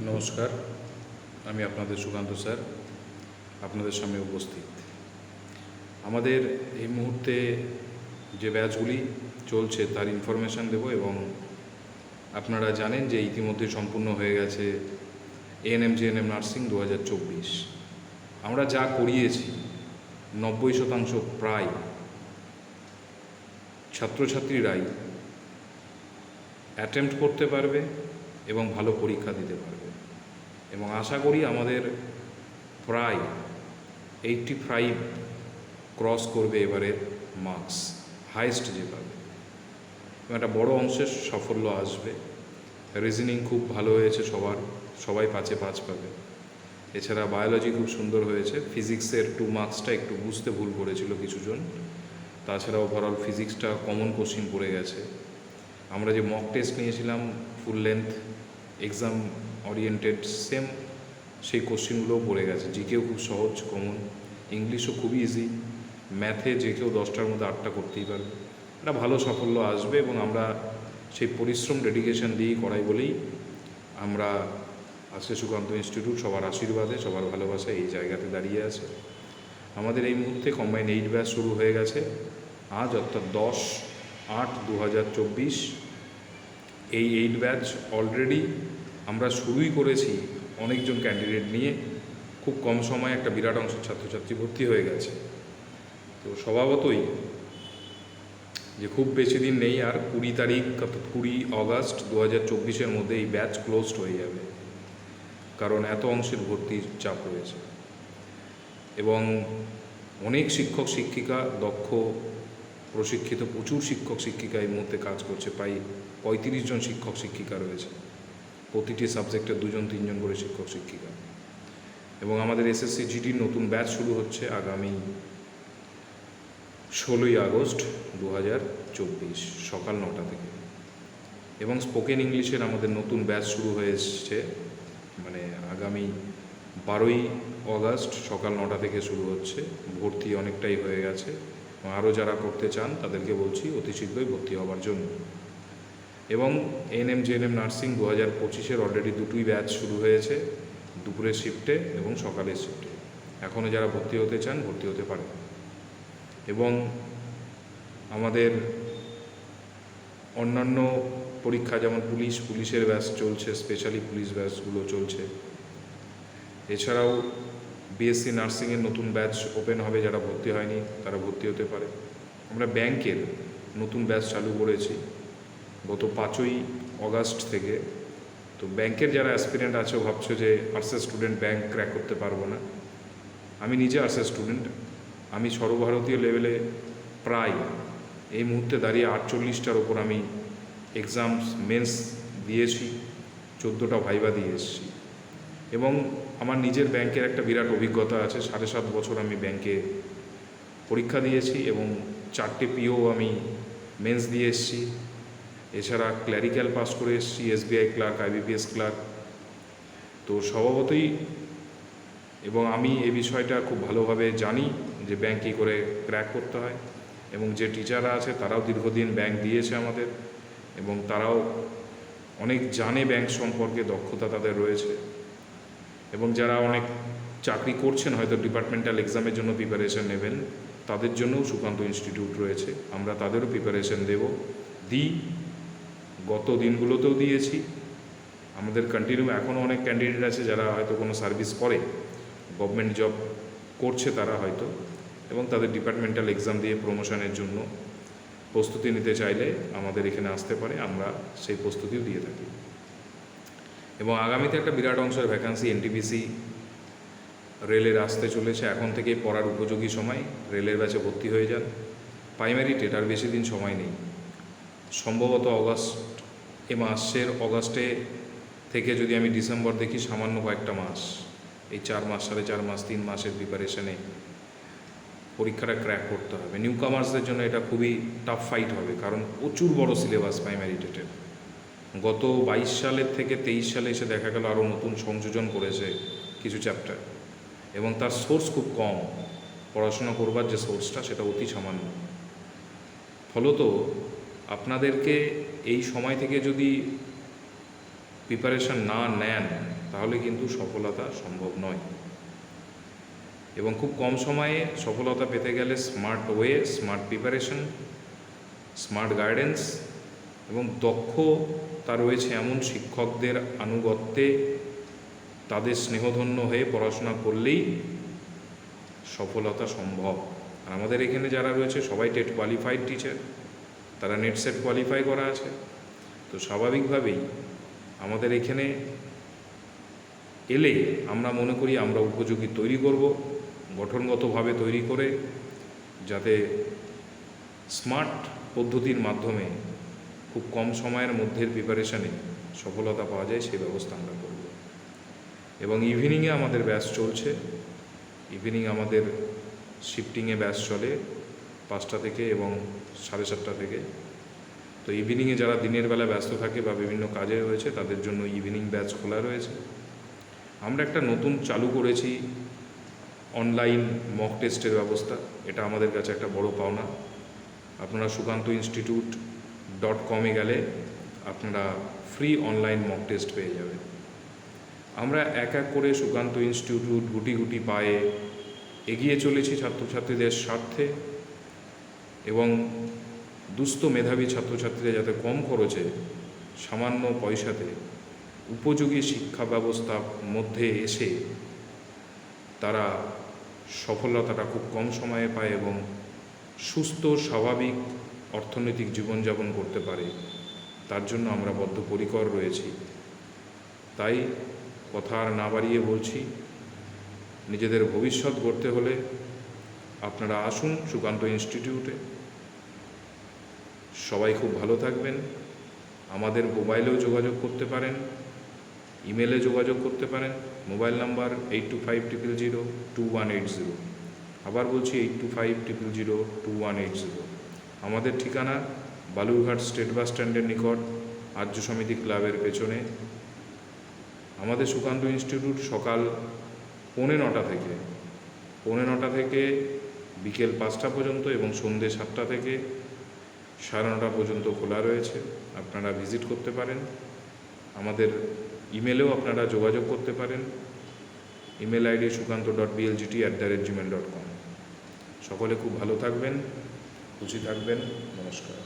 নমস্কার, আমি আপনাদের সুকান্ত স্যার আপনাদের সামনে উপস্থিত। আমাদের এই মুহূর্তে যে ব্যাচগুলি চলছে তার ইনফরমেশান দেব এবং আপনারা জানেন যে ইতিমধ্যে সম্পূর্ণ হয়ে গেছে এএনএম জিএনএম নার্সিং 2024। আমরা যা করিয়েছি 90% প্রায় ছাত্রছাত্রীরাই অ্যাটেম্প্ট করতে পারবে এবং ভালো পরীক্ষা দিতে পারবে এবং আশা করি আমাদের প্রায় 85 ক্রস করবে এবারের মার্কস, হাইয়েস্ট যে পাবে এবং একটা বড় অংশের সাফল্য আসবে। রিজনিং খুব ভালো হয়েছে সবাই 5-এ 5 পাবে। এছাড়া বায়োলজি খুব সুন্দর হয়েছে। ফিজিক্সের 2 মার্কসটা একটু বুঝতে ভুল করেছিল কিছুজন, তাছাড়া ওভারঅল ফিজিক্সটা কমন কোশ্চিন পড়ে গেছে। আমরা যে মক টেস্ট নিয়েছিলাম full length exam oriented same সেই কোশ্চেনগুলোও পড়ে গেছে। জিকেও খুব সহজ কমন, ইংলিশও খুবই ইজি, ম্যাথে যে কেউ 10টার মধ্যে 8টা করতেই পারবে। একটা ভালো সাফল্য আসবে এবং আমরা সেই পরিশ্রম ডেডিকেশন দিয়েই করাই বলেই আমরা আজকে সুকান্ত ইনস্টিটিউট সবার আশীর্বাদে সবার ভালোবাসায় এই জায়গাতে দাঁড়িয়ে আছে। আমাদের এই মুহূর্তে কম্বাইন 8 ব্যাচ শুরু হয়ে গেছে আজ, অর্থাৎ 10/8/2024। এই 8 ব্যাচ অলরেডি আমরা শুরুই করেছি অনেকজন ক্যান্ডিডেট নিয়ে। খুব কম সময়ে একটা বিরাট অংশের ছাত্রছাত্রী ভর্তি হয়ে গেছে। তো স্বভাবতই যে খুব বেশি দিন নেই, আর 20 তারিখ অর্থাৎ 20 অগাস্ট 2024-এর মধ্যে এই ব্যাচ ক্লোজড হয়ে যাবে, কারণ এত অংশের ভর্তির চাপ রয়েছে এবং অনেক শিক্ষক শিক্ষিকা দক্ষ প্রশিক্ষিত প্রচুর শিক্ষক শিক্ষিকা এই মুহূর্তে কাজ করছে। প্রায় 35 জন শিক্ষক শিক্ষিকা রয়েছে, প্রতিটি সাবজেক্টে 2-3 করে শিক্ষক শিক্ষিকা। এবং আমাদের এসএসসি জিডির নতুন ব্যাচ শুরু হচ্ছে আগামী 16ই আগস্ট 2024 সকাল 9টা থেকে। এবং স্পোকেন ইংলিশের আমাদের নতুন ব্যাচ শুরু হয়ে এসছে, মানে আগামী 12ই অগাস্ট সকাল 9টা থেকে শুরু হচ্ছে। ভর্তি অনেকটাই হয়ে গেছে, আরও যারা করতে চান তাদেরকে বলছি অতি শীঘ্রই ভর্তি হওয়ার জন্য। এবং এএনএম জিএনএম নার্সিং 2025-এর অলরেডি 2টি ব্যাচ শুরু হয়েছে, দুপুরের শিফটে এবং সকালের শিফটে। এখনও যারা ভর্তি হতে চান ভর্তি হতে পারেন। এবং আমাদের অন্যান্য পরীক্ষা যেমন পুলিশের ব্যাচ চলছে, স্পেশালি পুলিশ ব্যাচগুলো চলছে। এছাড়াও বিএসসি নার্সিংয়ের নতুন ব্যাচ ওপেন হবে, যারা ভর্তি হয়নি তারা ভর্তি হতে পারে। আমরা ব্যাংকের নতুন ব্যাচ চালু করেছি গত 5ই অগাস্ট থেকে। তো ব্যাংকের যারা অ্যাসপিরেন্ট আছে ভাবছো যে আর্টসের স্টুডেন্ট ব্যাংক ক্র্যাক করতে পারবো না, আমি নিজে আর্টসের স্টুডেন্ট। আমি সর্বভারতীয় লেভেলে প্রায় এই মুহূর্তে দাঁড়িয়ে 48টার ওপর আমি এক্সামস মেন্স দিয়েছি, 14টা ভাইবা দিয়ে এসেছি। এবং আমার নিজের ব্যাংকের একটা বিরাট অভিজ্ঞতা আছে, 7.5 বছর আমি ব্যাংকে পরীক্ষা দিয়েছি এবং 4টে পিও আমি মেন্স দিয়ে এসেছি। এছাড়া ক্ল্যারিক্যাল পাস করে এসেছি, এসবিআই ক্লার্ক, আইবিপিএস ক্লার্ক। তো স্বভাবতই এবং আমি এই বিষয়টা খুব ভালোভাবে জানি যে ব্যাংক কী করে ক্র্যাক করতে হয়। এবং যে টিচাররা আছে তারাও দীর্ঘদিন ব্যাংক দিয়েছে আমাদের এবং তারাও অনেক জানে ব্যাংক সম্পর্কে, দক্ষতা তাদের রয়েছে। এবং যারা অনেক চাকরি করছেন, হয়তো ডিপার্টমেন্টাল এক্সামের জন্য প্রিপারেশন নেবেন, তাদের জন্যও সুকান্ত ইনস্টিটিউট রয়েছে। আমরা তাদেরও প্রিপারেশন দিই, গত দিনগুলোতেও দিয়েছি। আমাদের কন্টিনিউ এখনও অনেক ক্যান্ডিডেট আছে যারা হয়তো কোনো সার্ভিস করে, গভর্নমেন্ট জব করছে তারা হয়তো, এবং তাদের ডিপার্টমেন্টাল এক্সাম দিয়ে প্রমোশনের জন্য প্রস্তুতি নিতে চাইলে আমাদের এখানে আসতে পারে, আমরা সেই প্রস্তুতিও দিয়ে থাকি। এবং আগামীতে একটা বিরাট অংশের ভ্যাকান্সি এনটিপিসি রেলের আসতে চলেছে। এখন থেকে পড়ার উপযোগী সময়, রেলের ব্যাচে ভর্তি হয়ে যান। প্রাইমারি টেট আর বেশি দিন সময় নেই, সম্ভবত অগাস্টে থেকে যদি আমি ডিসেম্বর দেখি, সামান্য কয়েকটা মাস, এই 4 মাস 4.5 মাস 3 মাসের প্রিপারেশনে পরীক্ষাটা ক্র্যাক করতে হবে। নিউ কামার্সদের জন্য এটা খুবই টাফ ফাইট হবে, কারণ প্রচুর বড় সিলেবাস প্রাইমারি টেটের। গত 22 সালের থেকে 23 সালে এসে দেখা গেল আরও নতুন সংযোজন করেছে কিছু চ্যাপ্টার, এবং তার সোর্স খুব কম। পড়াশোনা করবার যে সোর্সটা সেটা অতি সামান্য। ফলত আপনাদেরকে এই সময় থেকে যদি প্রিপারেশন না নেন তাহলে কিন্তু সফলতা সম্ভব নয়। এবং খুব কম সময়ে সফলতা পেতে গেলে smart way, smart preparation, smart guidance এবং দক্ষতা রয়েছে এমন শিক্ষকদের আনুগত্যে তাদের স্নেহধন্য হয়ে পড়াশোনা করলেই সফলতা সম্ভব। আর আমাদের এখানে যারা রয়েছে সবাই টেট কোয়ালিফাইড টিচার, তারা নেট সেট কোয়ালিফাই করা আছে। তো স্বাভাবিকভাবেই আমাদের এখানে এলে আমরা মনে করি আমরা উপযোগী তৈরি করব, গঠনগতভাবে তৈরি করে, যাতে স্মার্ট পদ্ধতির মাধ্যমে খুব কম সময়ের মধ্যে প্রিপারেশানে সফলতা পাওয়া যায় সেই ব্যবস্থা আমরা করব। এবং ইভিনিংয়ে আমাদের ব্যাচ চলছে। ইভিনিং আমাদের শিফটিংয়ে ব্যাচ চলে 5টা থেকে এবং 7:30 থেকে। তো ইভিনিংয়ে যারা দিনের বেলা ব্যস্ত থাকে বা বিভিন্ন কাজে রয়েছে তাদের জন্য ইভিনিং ব্যাচ খোলা রয়েছে। আমরা একটা নতুন চালু করেছি অনলাইন মক টেস্টের ব্যবস্থা। এটা আমাদের কাছে একটা বড় পাওনা। আপনারা sukantoinstitute.com-এ গেলে আপনারা ফ্রি অনলাইন মক টেস্ট পেয়ে যাবেন। আমরা এক এক করে সুকান্ত ইনস্টিটিউট গুটি গুটি পায়ে এগিয়ে চলেছি ছাত্রছাত্রীদের স্বার্থে এবং দুস্থ মেধাবী ছাত্রছাত্রীরা যাতে কম খরচে সামান্য পয়সাতে উপযোগী শিক্ষা ব্যবস্থার মধ্যে এসে তারা সফলতাটা খুব কম সময়ে পায় এবং সুস্থ স্বাভাবিক অর্থনৈতিক জীবনযাপন করতে পারে, তার জন্য আমরা বদ্ধপরিকর রয়েছি। তাই কথা আর না বাড়িয়ে বলছি, নিজেদের ভবিষ্যৎ গড়তে হলে আপনারা আসুন সুকান্ত ইনস্টিটিউটে। সবাই খুব ভালো থাকবেন। আমাদের মোবাইলেও যোগাযোগ করতে পারেন, ইমেলে যোগাযোগ করতে পারেন। Mobile number 8250022180। আবার বলছি 8250022180। আমাদের ঠিকানা বালুরঘাট স্টেট বাস স্ট্যান্ডের নিকট, আর্য সমিতি ক্লাবের পেছনে। আমাদের সুকান্ত ইনস্টিটিউট সকাল 9:30 থেকে বিকেল 5টা পর্যন্ত এবং সন্ধ্যে 7টা থেকে 9:30 পর্যন্ত খোলা রয়েছে। আপনারা ভিজিট করতে পারেন। আমাদের ইমেলেও আপনারা যোগাযোগ করতে পারেন। Email ID sukanto.blgt@gmail.com। সকলে খুব ভালো থাকবেন, খুশি থাকবেন। নমস্কার।